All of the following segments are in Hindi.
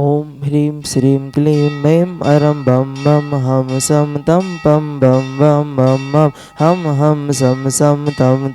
ओम ह्रीं श्रीं क्लीं ऐं अरं बम बम हम सम तम पम बम बम बम बम हम सम तम तम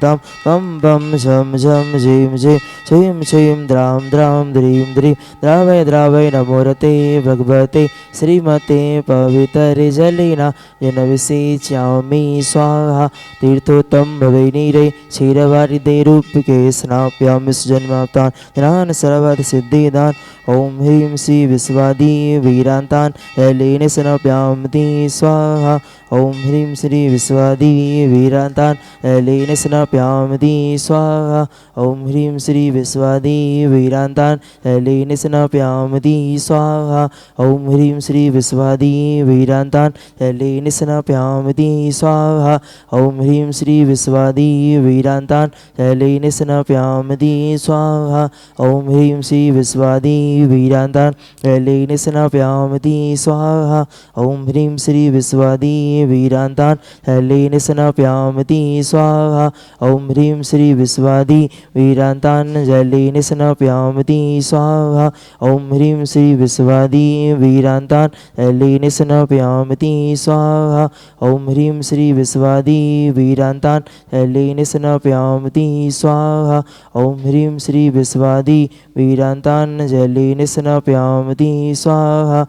पम बम झम झम झीं झीं छीं छीं द्रां द्रां द्रीं द्रीं द्रावय नमोरते भगवते श्रीमते पवित्रजलिना जनविषिच्यामि स्वाहा तीर्थोत्तम भवे नीरे क्षीरवारिदे रूपके स्नाप्यामि जन्माप्तान् ज्ञान सर्वद सिद्धिदान। ओम ह्रीं श्री विश्वादी वीरांतान ललीन स्नप्यामि स्वाहा। ओम ह्रीं श्री विश्वादी वीरांतान ललीन स्नप्यामि स्वाहा। ओम ह्रीं श्री विश्वादी वीरांतान ललीन स्नप्यामि स्वाहा। ओम ह्रीं श्री विश्वादी वीरांतान ललीन स्नप्यामि स्वाहा। ओम ह्रीं श्री विश्वादी वीरांतान ललीन स्नप्यामि स्वाहा। ओम ह्रीं श्री विश्वादी वीरांतान ललीन स्नप्यामि स्वाहा। ओम ह्रीं श्री विश्वादी वीरांतान ललीन स्नप्यामि स्वाहा। ओम ह्रीं श्री विश्वादी वीरांतान ललीन स्नप्यामि स्वाहा। ओम ह्रीं श्री विश्वादी वीरांतान ललीन स्नप्यामि स्वाहा। ओम ह्रीं श्री विश्वादी वीरांतान ललीन स्नप्यामि स्वाहा। ओम ह्रीं श्री विश्वादी वीरांतान ललीन स्नप्यामि स्वाहा।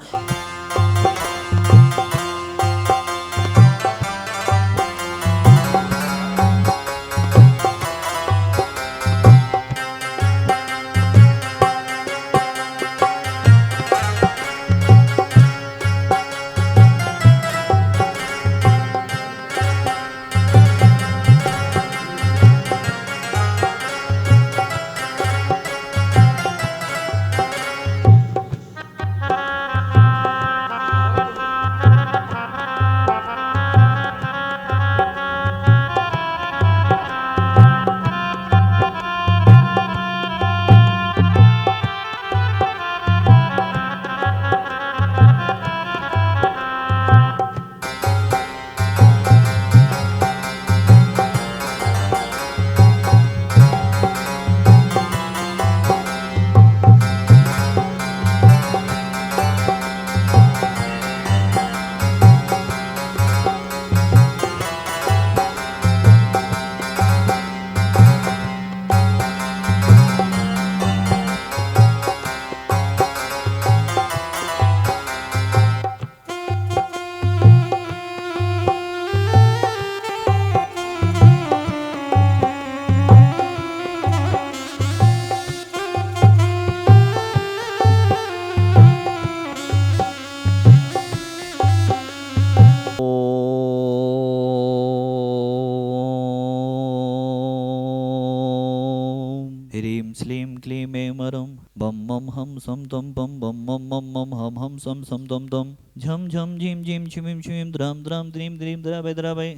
ह्रीं श्लीं क्लीं ऐं अरं बम मम हम सम तम पम बम मम मम हम सम तम तम झम झम झीं झीं छीं छीं द्रां द्रां द्रीं द्रीं द्रावय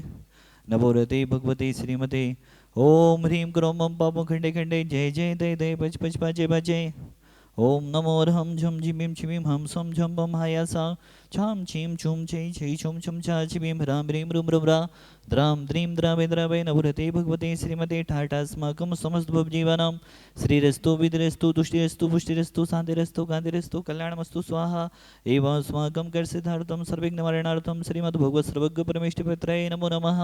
नमोरते भगवते श्रीमते। ओम ह्रीं क्रों मम पापं खंडे खंडे जय जय दय दय पच पच पाचे पाचे। ओम नमो हम झम झीं छीं हम सम झम बम हायासा छाम छीम छुम छई छई छुम छुम छा छिबीम ह्रां ह्रीं रुम रुम रा द्रां द्रीं द्रावय नमोरते भगवते श्रीमते ठाटास्माकं समस्त भवजीवानां श्रीरस्तु विद्रस्तु तुष्टिरस्तु पुष्टिरस्तु शांतिरस्तु कांतिरस्तु कल्याणमस्तु स्वाहा। एवं अस्माकं कर्सिद्धार्थं सर्वविघ्ननिवारणार्थं श्रीमद्भगवत् सर्वज्ञ परमेष्ठिपत्राय नमो नमः।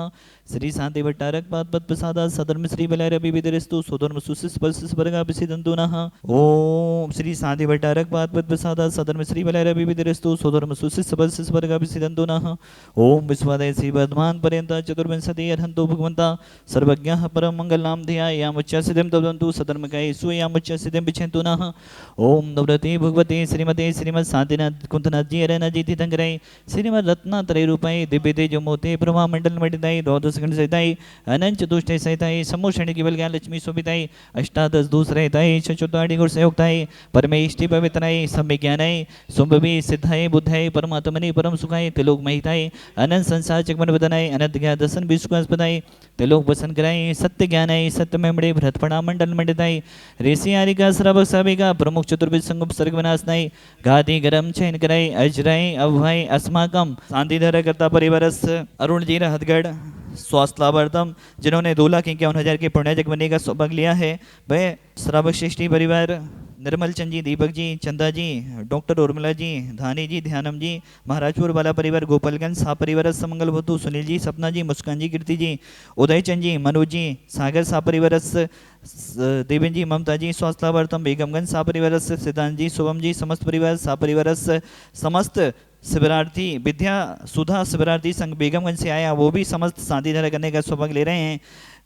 श्री शांति भट्टारक पाद प्रसादा सधर्म श्री बलैरवि विद्रस्तु स्वधर्म सुस्पर्गाभिषिदन्तु नः। ओम श्री शांति भट्टारक पाद प्रसादा सधर्म श्री बलैरवि विद्रस्तु स्वधर्म सुस्पर्गाभिषिदन्तु नः। ओम विश्वादय श्री वर्धमान पर्यंत चतुर्विंशति अर्हन्तु भगवन्ता सर्वज्ञः परम मंगलनाम ध्यायामुच्चसिद्धिं तवन्तु सधर्मकाय सूयामुच्चसिद्धिं विच्छन्तु नः। ओम नवरते भगवते श्रीमते श्रीमद शांतिनाथ कुंतनाथ जी अरना जी तीर्थंकराय श्रीमद रत्नात्रय रूपाय दिव्य तेज मोते ब्रह्मा मंडल मंडिताय द्वादश गण सहिताय अनंत चतुष्टय सहिताय समोषण केवल ज्ञान लक्ष्मी शोभिताय अष्टादश दूसरहिताय चतुर्दाड़ी गुण संयुक्ताय परमेष्टि पवित्राय सम्य ज्ञानाय सुंभवी सिद्धाय बुद्धाय परमात्मने परम सुखाय त्रिलोक महिताय अनंत संसार चकमन वदनाय अनंत ज्ञान दर्शन विश्वास्पदाय त्रिलोक वसन कराय सत्य ज्ञानाय सत्य मेमड़े भ्रतपणा मंडल मंडिताय ऋषि आरिका श्रावक साबिका प्रमुख चतुर्विद संगम सर्ग विनाशनाय गादी गरम चयन कराय अजराय अभय अस्माकम शांति धर करता परिवारस अरुण जी हथगढ़ स्वास्थ्य लाभार्थम जिन्होंने 2,51,000 के पुण्य जगमनी का सौभाग्य लिया है वह श्रावक श्रेष्ठी परिवार निर्मल चंद जी, दीपक जी, चंदा जी, डॉक्टर उर्मिला जी, धानी जी, ध्यानम जी, महाराजपुर वाला परिवार, गोपालगंज सा परिवार समंगल भवतु, सुनील जी, सपना जी, मुस्कान जी, कीर्ति जी, उदय चंद जी, मनोज जी, सागर सा परिवार, देवेन जी, ममता जी, स्वास्थ्यवर्तम, बेगमगंज सा परिवार, सिद्धांत जी, शुभम जी, समस्त परिवार सा परिवार, समस्त शिवरार्थी विद्या सुधा शिवरार्थी संघ बेगमगंज से आया, वो भी समस्त शादी धरा करने का सौभाग्य ले रहे हैं।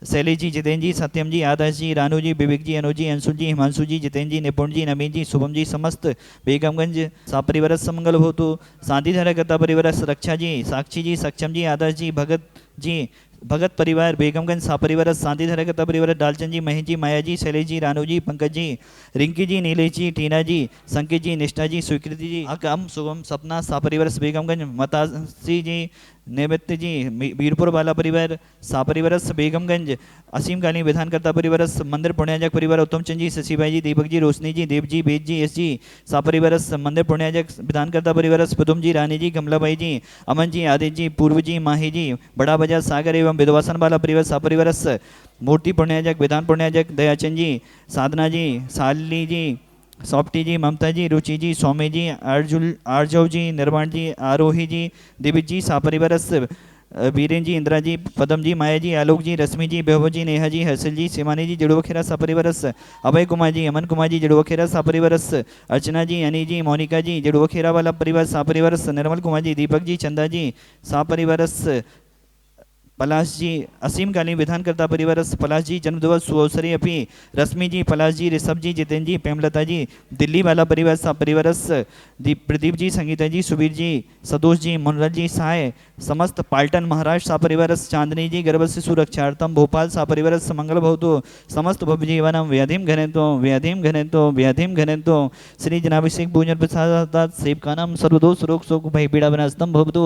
शैलेश जी, जितेंद्र जी, सत्यम जी, आदर्श जी, रानू जी, विवेक जी, अनुज जी, अंशुल जी, हिमांशु जी, जितेंद्र जी, निपुण जी, नवीन जी, शुभम जी, समस्त बेगमगंज सा परिवार समंगल होतु, शादी धरा करता परिवार, रक्षा जी, साक्षी जी, सक्षम जी, आदर्श जी, भगत जी, भगत परिवार बेगमगंज सा परिवार, शांति धरा करता परिवार, डालचंद जी, महेश जी, माया जी, शैलेश जी, रानू जी, पंकज जी, रिंकी जी, नीलेश जी, टीना जी, संकेत जी, निष्ठा जी, स्वीकृति जी, अकम शुभम सपना सा परिवार बेगमगंज, मतासी जी, नैवेद्य जी, वीरपुर वाला परिवार सा परिवार बेगमगंज, असीम कालीन विधानकर्ता परिवार, मंदिर पुण्याजक परिवार, उत्तम चंद जी, शशिभाई जी, दीपक जी, रोशनी जी, देव जी, वेद जी, एस जी सा परिवार, मंदिर पुण्याजक विधानकर्ता परिवार, पुदुम जी, रानी जी, कमलाबाई जी, अमन जी, आदित्य जी, पूर्व जी, माही जी, बड़ा बाजार सागर एवं विधवासन वाला परिवार सा परिवार, मूर्ति पुण्याजक विधान पुण्याजक दयाचंद जी, साधना जी, साली जी, सॉफ्टी जी, ममता जी, रुचि जी, सौम्य जी, आर्जव जी, निर्माण जी, आरोही जी, दिविज जी सा परिवार, वीरेन जी, इंदिरा जी, पदम जी, माया जी, आलोक जी, रश्मि जी, बेहबो जी, नेहा जी, हर्षल जी, शिवानी जी, जड़ुवखेरा सा परिवार, अभय कुमार जी, अमन कुमार जी, जड़ुवखेरा सा परिवार, अर्चना जी, अनी जी, मोनिका जी, जड़ुवखेरा वाला परिवार सा परिवार, निर्मल कुमार जी, दीपक जी, चंदा जी सा परिवार, पलाश जी, असीम कालीन विधानकर्ता परिवार, पलाश जी, जन्मदिवस सुअवसरी अपी, रश्मि जी, पलाश जी, ऋषभ जी, जितेंद्र जी, प्रेमलता जी, दिल्ली वाला परिवार सा परिवार, प्रदीप जी, संगीता जी, सुबीर जी, सदोष जी, मनोरल जी, सहाय समस्त पाल्टन महाराष्ट्र सा परिवार, चांदनी जी, गर्भ शिशु रक्षार्थम भोपाल सा परिवार, मंगल भवतु, समस्त भव जीवनम व्याधिम घनेतो व्याधिम घनेतो व्याधिम घनेतो, श्री जनाभिषेक भूजन प्रसाद सेवकानाम सर्वदोष रोग शोक भय पीड़ा विनाशतम भवतु।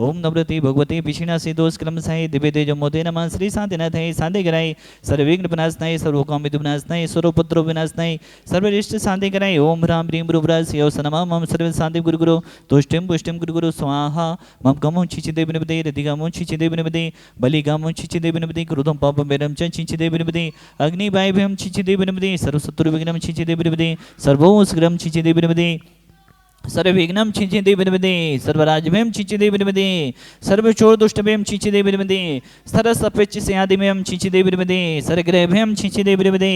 ओम नवरति भगवती पिशिना से दोष क्रम साई दिव्य तेज मोदे नमः श्री शांतिनाथ शांति कराई सर्वविघ्न विनाशनाय सर्वकाम विनाशनाय सर्वपुत्र विनाशनाय सर्वरिष्ट शांति कराई। ओम राम ह्रीम रुद्राय शिव सनमा मम सर्व शांति गुरु गुरु तुष्टिम पुष्टिम गुरु गुरु स्वाहा मम गमो छिचि देव निपदे रतिगमो छिचि देव निपदे बलिगमो छिचि देव निपदे क्रोधम पापम वेदम च छिचि देव निपदे अग्नि वायुभ्यम छिचि देव निपदे सर्वशत्रु विघ्नम छिचि देव निपदे सर्वोस्ग्रम छिचि देव निपदे सर्वविघ्नं छिंचिदे विनमदे सर्वराजभयं छिंचिदे विनमदे सर्वचोर दुष्टभयं छिंचिदे विनमदे सरसपेच्छ स्यादिमयं छिंचिदे विनमदे सरग्रहभयं छिंचिदे विनमदे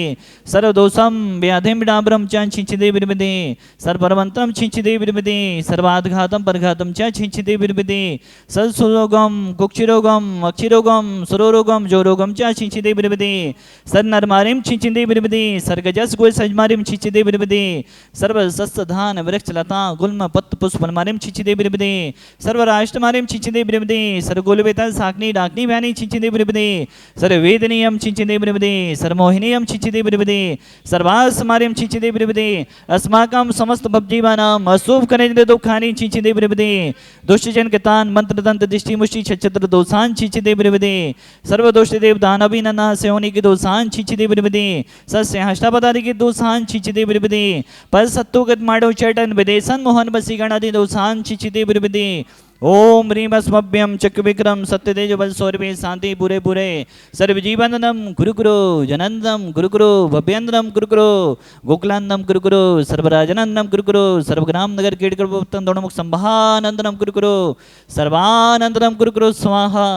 सर्वदोषं व्याधिं विडाम्बरं च छिंचिदे विनमदे सर्वपरमन्त्रं छिंचिदे विनमदे सर्वाद्घातं परघातं च छिंचिदे विनमदे सत्सुरोगं कुक्षिरोगं अक्षिरोगं सुरोरोगं जोरोगं च छिंचिदे विनमदे सर्वनरमारिं छिंचिदे विनमदे सर्गजस गोल सजमारिं छिंचिदे विनमदे सर्वसस्यधान वृक्षलता गुल्म पत्त पुष्प मारिम छिचिदे बिरबदे सर्वराष्ट्र मारिम छिचिदे बिरबदे सर्वगोलवेता साकनी डाकनी व्यानी छिचिदे बिरबदे सर्ववेदनीयम छिचिदे बिरबदे सर्वमोहिनीयम छिचिदे बिरबदे सर्वास मारिम छिचिदे बिरबदे अस्माकं समस्त भवजीवानाम अशुभ कनेजले दुखानि छिचिदे बिरबदे दुष्टजन कतान मंत्र तंत्र दृष्टि मुष्टि छत्र दोषान छिचिदे बिरबदे सर्वदोष देव दानवी नना सेवनी के दोषान छिचिदे बिरबदे सस्य हष्टापदारि के दोषान छिचिदे बिरबदे पर सत्तुगत माडो चटन विदेशन मोहन बसी गणादि दोषान छिचिदे बिरबदे ओम ह्रीम अस्मभ्यम चक्र विक्रम सत्यतेज बल सौरभे शांति पूरे पूरे सर्वजीवनदम गुरु गुरु जनंदम गुरु गुरु भव्यंदम गुरु गुरु गोकुलानंदम गुरु गुरु सर्वराजनंदम गुरु गुरु सर्वग्राम नगर कीर्तन दोणमुख संभानंदनम गुरु गुरु सर्वानंदनम गुरु गुरु स्वाहा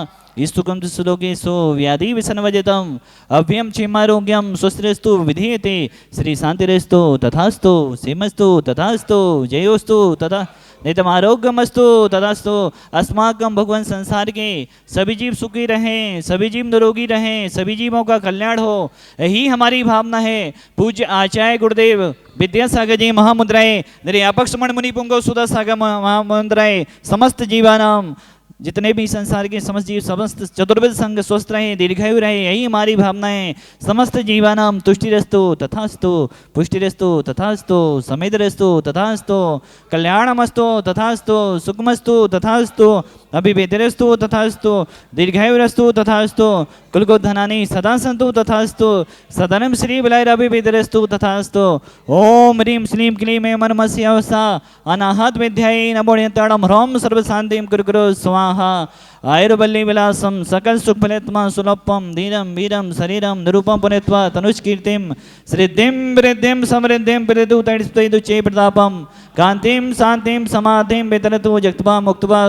स्तुकं सुलोके सो व्याधि विसन्वजितम अभ्यम क्षेमारोग्यम स्वस्तिरस्तु विधीयते श्री शांतिरस्तु तथास्तु सीमस्तु तथास्तु जयोस्तु तथा नितम आरोग्यमस्तु तथास्तु अस्माकं भगवान संसार के सभी जीव सुखी रहें सभी जीव निरोगी रहें सभी जीवों का कल्याण हो यही हमारी भावना है। पूज्य आचार्य गुरुदेव विद्यासागर जी महामुद्राए निर्यापक समण मुनि पुंगव सुधा सागर महामुद्राए समस्त जीवानाम जितने भी संसार के समस्त जीव समस्त चतुर्विध संघ स्वस्थ रहे दीर्घायु रहे यही हमारी भावनाएं। समस्त जीवानाम तुष्टिरस्तु तथास्तु पुष्टिरस्तु तथास्तु समेतरस्तु तथास्तु कल्याणमस्तु तथास्तु सुखमस्तु तथास्तु अभिवेदरस्तु तथास्तु दीर्घायुरस्तु तथास्तु कुलगोधनानि सदा सन्तु तथास्तु सदनं श्री बलैरभिवेदरस्तु तथास्तु ओम ह्रीं श्रीं क्लीं ऐं मनमस्य अवसा अनाहत विद्यायै नमो नियन्ताणं ह्रौं सर्वशान्तिं कुरु कुरु स्वाहा। स्वाहा आयुर्बल्ली विलासम सकल सुखफलेत्मा सुलभम धीरम वीरम शरीरम निरूपम पुनित्वा तनुष्कीर्तिम श्रीद्धिम वृद्धिम समृद्धिम प्रदुतैस्तुचे प्रतापम कांतिम शांतिम समाधिम वितरतु जगत्वा मुक्त्वा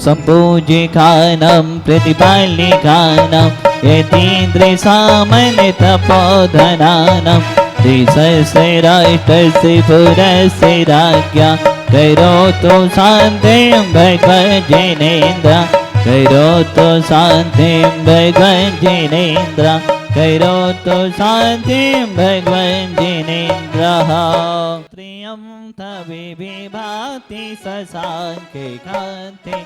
संपूज्य खानम प्रतिपाल्य खानम यतीन्द्रिसामन्य तपोधनानम त्रिसहस्र राष्ट्रस्य पुरस्य राज्ञा करोतु शान्तिं भगवज्जनेन्द्र करोतु शान्तिं भगवज्जनेन्द्र करोतु शान्तिं भगवज्जनेन्द्रः प्रियं तवे विभाति शशाङ्के कान्ते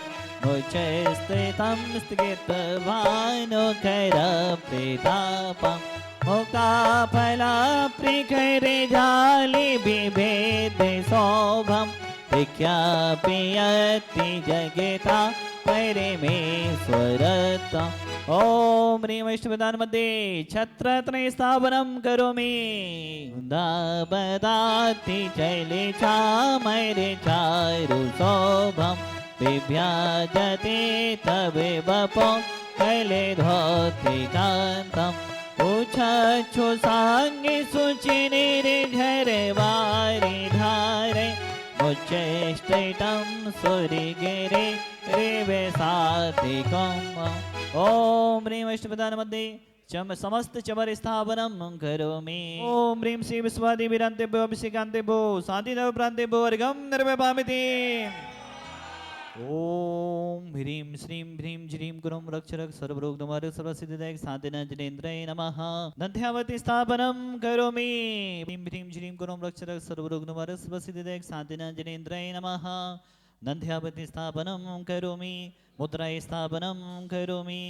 मुचस्थितं स्थितभानुकरप्रतापम् मुक्ताफलप्रिकरे जालि बिभेदे शोभं विख्यापियति जगता परमेश्वरता ॐ ह्रीं वैष्णवदान मध्ये छत्रत्रय स्थापनं करोमि दाबदाति चले चामरे चारु शोभं विभ्याजते तवे बपो कैले धोति कान्तम् उच्छो सांगे सुचिने रे घरे वारी धारे मुच्चेष्टितं सुरिगिरे रे वैसाति कम् ॐ ह्रीं वैष्णवदान मध्ये चम समस्त चमर स्थापनं करोमि ॐ ह्रीं श्री विश्वादिवीरान्तेभ्यो अभिषेकान्तेभ्यो शान्तिदेव प्रान्तेभ्यो अर्घं निर्वपामिति ओम ह्रीं श्रीं ह्रीं श्रीं गुरुं रक्षरक् सर्वरोगनिवारक सर्वसिद्धिदायक शान्तिनाजनेन्द्राय नमः दध्यावती स्थापनं करोमि ह्रीं ह्रीं श्रीं गुरुं रक्षरक् सर्वरोगनिवारक सर्वसिद्धिदायक शान्तिनाजनेन्द्राय नमः दध्यावती स्थापनं करोमि मुद्राय स्थापनं करोमि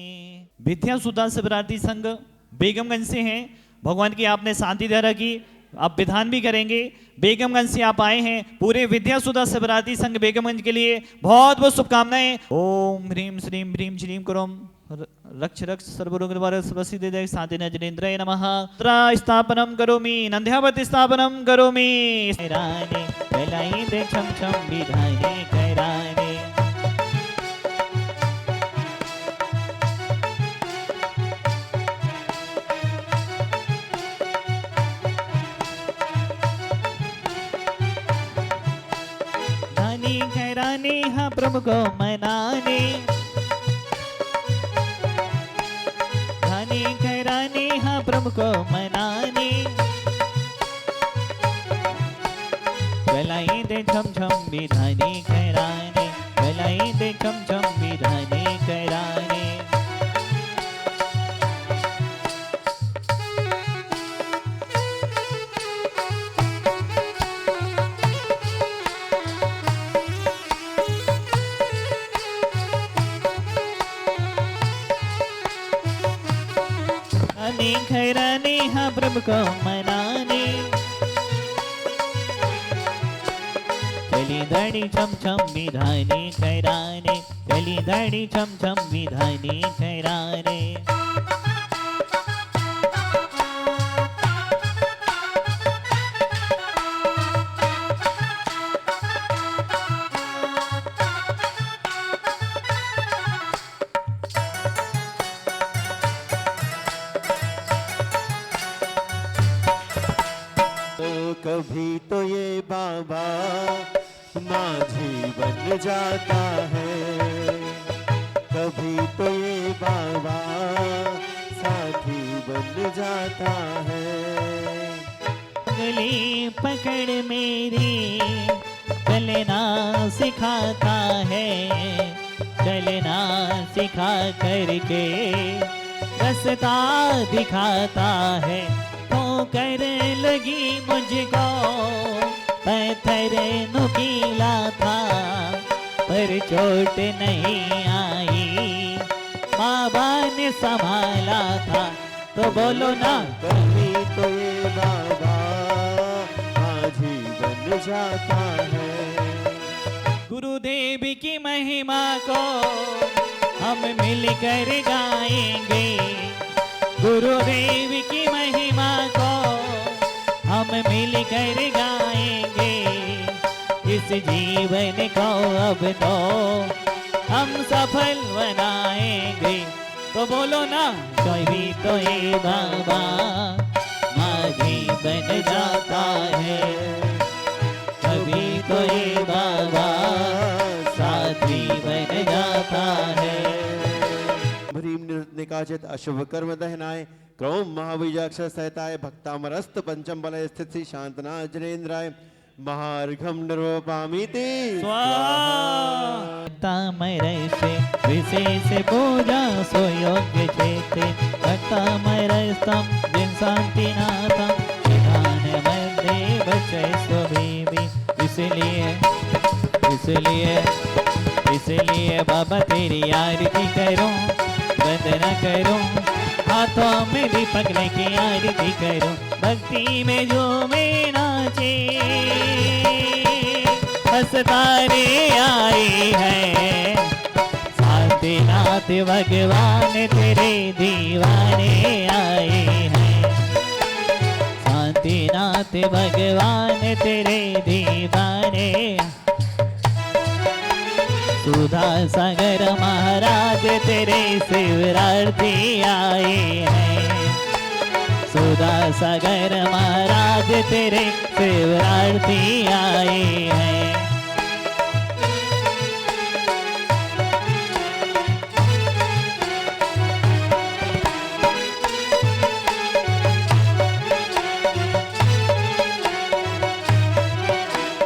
विद्या सुधा शिवरात्रि संघ बेगमगंज से हैं भगवान की आपने शांति धारा की आप विधान भी करेंगे बेगमगंज से आप आए हैं पूरे विद्या सुधा शिवरात्रि संघ बेगमगंज के लिए बहुत बहुत शुभकामनाएं ओम ह्रीं श्रीं ह्रीं श्रीं कुरुम रक्षरक्ष सर्वरोगनिवारक सर्वसिद्धिदायक शान्तिनाजनेन्द्राय नमः स्थापनं करोमि नंद्यावती स्थापनं करोमि कराने कलाई दे छम छम विधाने कराने घराने हाँ प्रभु को मनाने धानी घराने हाँ प्रभु को मनाने गलाई दे छम छम विधानी घराने गलाई दे छम छम विधानी घराने खैराने हाँ प्रभु को मनाने चली दाढ़ी छम छम विधानी खैराने चली दाढ़ी छम छम विधानी खैराने कभी तो ये बाबा माझी बन जाता है कभी तो ये बाबा साथी बन जाता है गली पकड़ मेरी चलना सिखाता है चलना सिखा करके रास्ता दिखाता है कर लगी मुझको पत्थर नुकीला था पर चोट नहीं आई बाबा ने संभाला था तो बोलो ना कभी तो ये बाबा माझी बन जाता है गुरुदेव की महिमा को हम मिलकर गाएंगे गुरुदेव की महिमा को हम मिलकर गाएंगे इस जीवन को अब तो हम सफल बनाएंगे। तो बोलो ना, कभी तो ये बाबा माझी बन जाता है, कभी तो ये बाबा साथी बन जाता है। भ्रीम निकाचित अशुभ कर्म दहनाय, क्रौम महाबीजाक्ष सहताय, भक्तामरस्त पंचम बलय स्थित श्री शांतना जनेन्द्राय, महार्घम निर्वपामीति स्वाहा। भक्तामरस्य विशेष पूजा सुयोग्य चेते, भक्तामरस्तम जिन शांतिनाथम विधान मध्य बचय स्वभीमि। इसलिए बाबा तेरी आरती करूं, वंदना करूं, हाथों में दीपक लेके आरती करूं, भक्ति में जो में नाचे, बस तारे आए हैं, शांतिनाथ भगवान तेरे दीवाने आए हैं, शांतिनाथ भगवान तेरे दीवाने। सुधा सागर महाराज तेरे शिवरात्रि आए हैं, सुधा सागर महाराज तेरे शिवरात्रि आए हैं।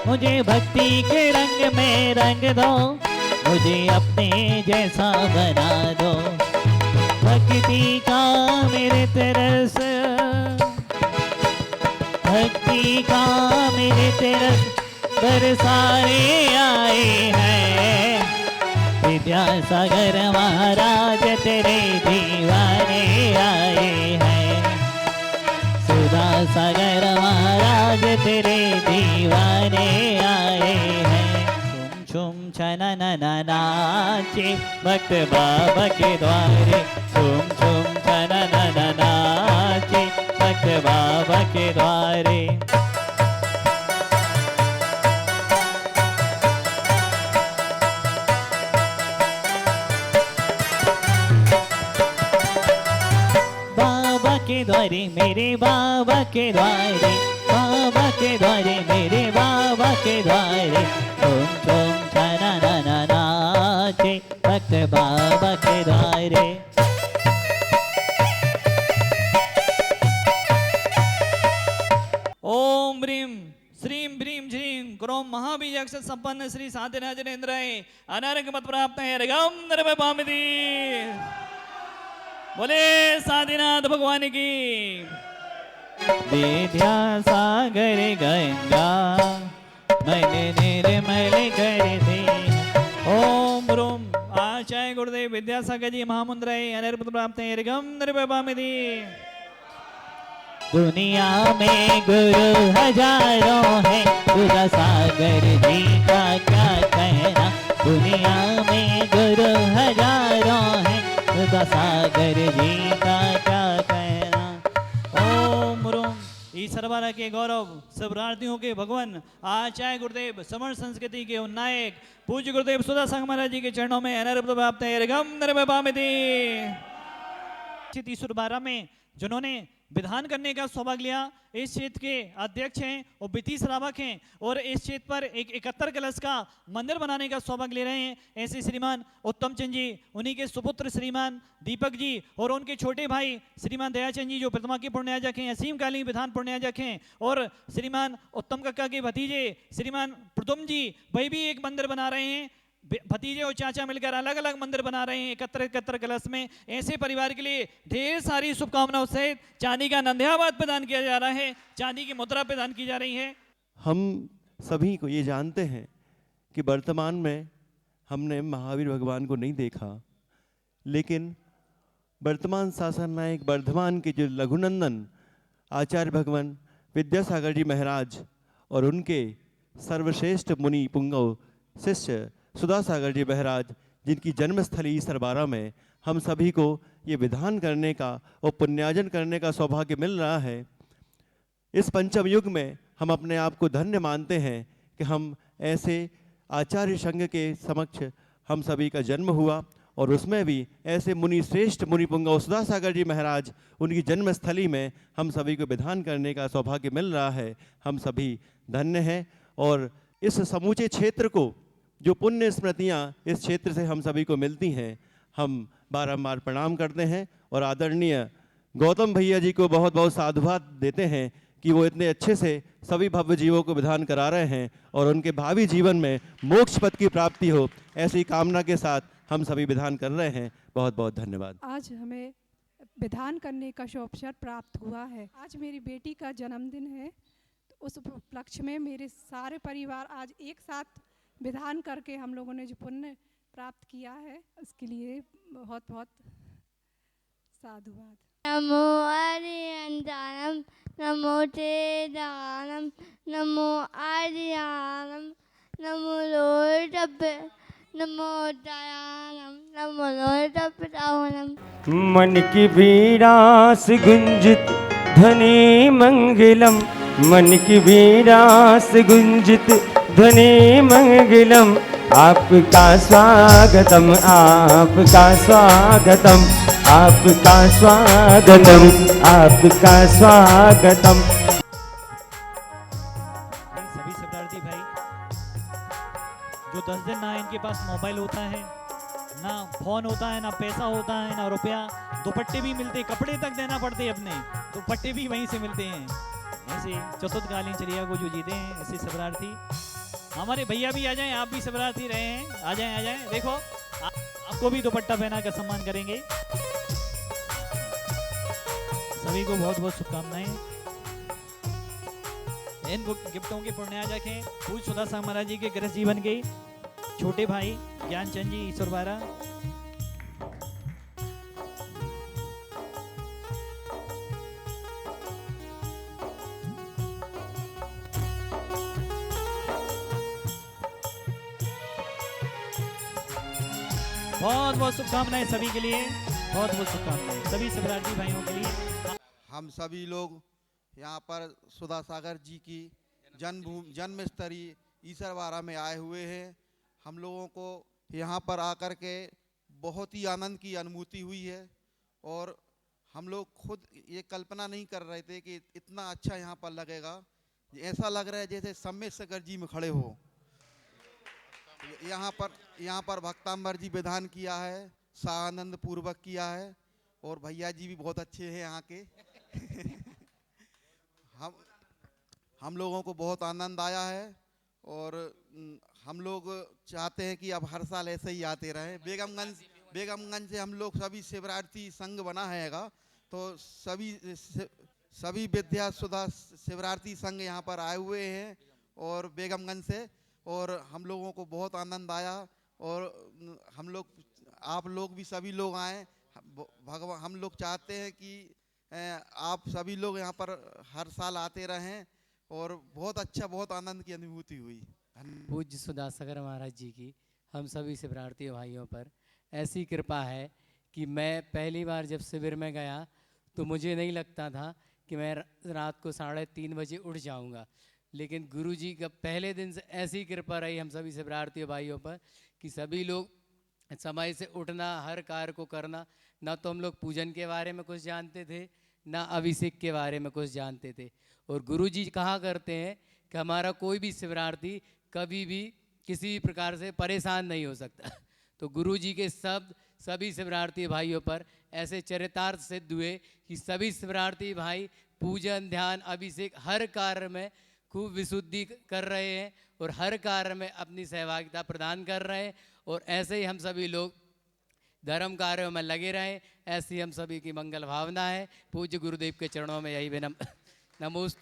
मुझे भक्ति के रंग में रंग दो, मुझे अपने जैसा बना दो, भक्ति का मेरे तरस, भक्ति का मेरे तरस बरसाने आए हैं, विद्यासागर महाराज तेरे दीवाने आए हैं, सुधा सागर महाराज तेरे दीवाने आए हैं। छुम छना ना नाचे भक्त बाबा के द्वारे, छुम छुम छना ना नाचे भक्त बाबा के द्वारे। बाबा के द्वारे मेरे बाबा के द्वारे, बाबा के द्वारे मेरे बाबा के द्वारे, छुम छुम छना ना नाचे भक्त बाबा के द्वारे। ओम ह्रीम श्रीम भ्रीम झ्रीम क्रोम महाबीजाक्ष संपन्न श्री शांतिनाथजनेन्द्राय अनारंग मत प्राप्त है रगम नरपामिति। बोले शांतिनाथ भगवान की। विद्यासागर गंगा मैंने निर्मल कर दी। ओम ब्रूम आचार्य गुरुदेव विद्यासागर जी महामुद्राय अनिर्वृत प्राप्त है रगम नरपामिति। दुनिया में गुरु हजारों हैं, विद्यासागर जी का क्या कहना। दुनिया में गुरु हजारों हैं, विद्यासागर जी का क्या कहना। ओम रूम ईश्वरवाला के गौरव शरणार्थियों के भगवान आचार्य गुरुदेव समर संस्कृति के उन्नायक पूज्य गुरुदेव सुधा संघ महाराज जी के चरणों में अनर्वृत प्राप्त है रगम नरपामिति। ईश्वर बारा में जिन्होंने विधान करने का सौभाग्य लिया, इस क्षेत्र के अध्यक्ष हैं और वित्तीय श्रावक हैं और इस क्षेत्र पर एक 71 कलश का मंदिर बनाने का सौभाग्य ले रहे हैं। ऐसे श्रीमान उत्तम चंद जी, उन्हीं के सुपुत्र श्रीमान दीपक जी और उनके छोटे भाई श्रीमान दयाचंद जी जो प्रतिमा के पुण्याजक हैं, असीम कालीन विधान पुण्याजक हैं, और श्रीमान उत्तम कक्का के भतीजे श्रीमान प्रदुम जी वही भी एक मंदिर बना रहे हैं। भतीजे और चाचा मिलकर अलग अलग मंदिर बना रहे हैं 71 कलश में। ऐसे परिवार के लिए ढेर सारी शुभकामनाओं सहित चांदी का नंदियाबाद प्रदान किया जा रहा है, चांदी की मुद्रा प्रदान की जा रही है। हम सभी को ये जानते हैं कि वर्तमान में हमने महावीर भगवान को नहीं देखा, लेकिन वर्तमान शासन नायक वर्धमान के जो लघुनंदन आचार्य भगवान विद्यासागर जी महाराज और उनके सर्वश्रेष्ठ मुनि पुंगव शिष्य सुधा सागर जी महाराज, जिनकी जन्मस्थली ईसरबारा में हम सभी को ये विधान करने का और पुण्यार्जन करने का सौभाग्य मिल रहा है। इस पंचम युग में हम अपने आप को धन्य मानते हैं कि हम ऐसे आचार्य संघ के समक्ष हम सभी का जन्म हुआ और उसमें भी ऐसे मुनि श्रेष्ठ मुनि पुंगव सुधा सागर जी महाराज, उनकी जन्मस्थली में हम सभी को विधान करने का सौभाग्य मिल रहा है। हम सभी धन्य हैं और इस समूचे क्षेत्र को जो पुण्य स्मृतियाँ इस क्षेत्र से हम सभी को मिलती हैं, हम बारंबार प्रणाम करते हैं और आदरणीय गौतम भैया जी को बहुत बहुत साधुवाद देते हैं कि वो इतने अच्छे से सभी भव्य जीवों को विधान करा रहे हैं और उनके भावी जीवन में मोक्ष पद की प्राप्ति हो, ऐसी कामना के साथ हम सभी विधान कर रहे हैं। बहुत बहुत धन्यवाद। आज हमें विधान करने का अवसर प्राप्त हुआ है। आज मेरी बेटी का जन्मदिन है, तो उस उपलक्ष्य में मेरे सारे परिवार आज एक साथ विधान करके हम लोगों ने जो पुण्य प्राप्त किया है, उसके लिए बहुत बहुत साधुवाद। नमो आर्यंतानम नमो तेदानम नमो आर्यानम नमो लोटभ्य नमो दयानम नमो लोटभ्यतावनम। मन की वीरास गुंजित ध्वनि मंगलम, मन की वीरास गुंजित ध्वनि मंगलम। आपका स्वागतम, आपका स्वागतम, आपका स्वागतम, आपका स्वागतम। सभी शरणार्थी भाई जो 10 दिन ना इनके पास मोबाइल होता है, ना फोन होता है, ना पैसा होता है, ना रुपया, दुपट्टे भी मिलते, कपड़े तक देना पड़ते अपने, दुपट्टे भी वहीं से मिलते हैं। ऐसे चतुर्थकालीन चर्या को जो जीते हैं ऐसे शरणार्थी, हमारे भैया भी आ जाएं, आप भी शरणार्थी रहे हैं, आ जाएं। देखो आपको भी दुपट्टा पहना कर सम्मान करेंगे। सभी को बहुत बहुत शुभकामनाएं। इन गिफ्टों के पुण्य रखें पूज्य सुधा सागर महाराज जी के गृह जीवन के छोटे भाई ज्ञानचंद जी ईश्वरवारा, बहुत बहुत शुभकामनाएं सभी के लिए, बहुत बहुत शुभकामनाएं सभी शरणार्थी भाइयों के लिए। हम सभी लोग यहाँ पर सुधा सागर जी की जन्म स्थली ईश्वरवारा में आए हुए हैं। हम लोगों को यहाँ पर आकर के बहुत ही आनंद की अनुभूति हुई है और हम लोग खुद ये कल्पना नहीं कर रहे थे कि इतना अच्छा यहाँ पर लगेगा। ऐसा लग रहा है जैसे सम्मेद सागर जी में खड़े हो। यहाँ पर भक्तांबर जी विधान किया है, सानंद पूर्वक किया है और भैया जी भी बहुत अच्छे हैं यहाँ के। हम लोगों को बहुत आनंद आया है और हम लोग चाहते हैं कि अब हर साल ऐसे ही आते रहें। बेगमगंज से हम लोग सभी शिवरार्थी संघ बना हैगा, तो सभी विद्या सुधा शिवरार्थी संघ यहाँ पर आए हुए हैं और बेगमगंज से, और हम लोगों को बहुत आनंद आया और हम लोग आप लोग भी सभी लोग आएँ। भगवान हम लोग चाहते हैं कि आप सभी लोग यहाँ पर हर साल आते रहें और बहुत अच्छा, बहुत आनंद की अनुभूति हुई। पूज्य सुधा सागर महाराज जी की हम सभी शिवरार्थी भाइयों पर ऐसी कृपा है कि मैं पहली बार जब शिविर में गया तो मुझे नहीं लगता था कि मैं रात को 3:30 बजे उठ जाऊंगा, लेकिन गुरु जी का पहले दिन से ऐसी कृपा रही हम सभी शिवरार्थी भाइयों पर कि सभी लोग समय से उठना, हर कार्य को करना। ना तो हम लोग पूजन के बारे में कुछ जानते थे, ना अभिषेक के बारे में कुछ जानते थे। और गुरु जी कहा करते हैं कि हमारा कोई भी शिवरार्थी कभी भी किसी भी प्रकार से परेशान नहीं हो सकता। तो गुरु जी के शब्द सभी शिवरार्थी भाइयों पर ऐसे चरितार्थ सिद्ध हुए कि सभी शिवरार्थी भाई पूजन, ध्यान, अभिषेक हर कार्य में खूब विशुद्धि कर रहे हैं और हर कार्य में अपनी सहभागिता प्रदान कर रहे हैं। और ऐसे ही हम सभी लोग धर्म कार्यों में लगे रहें, ऐसी हम सभी की मंगल भावना है। पूज्य गुरुदेव के चरणों में यही विनम्र नमोस्तु।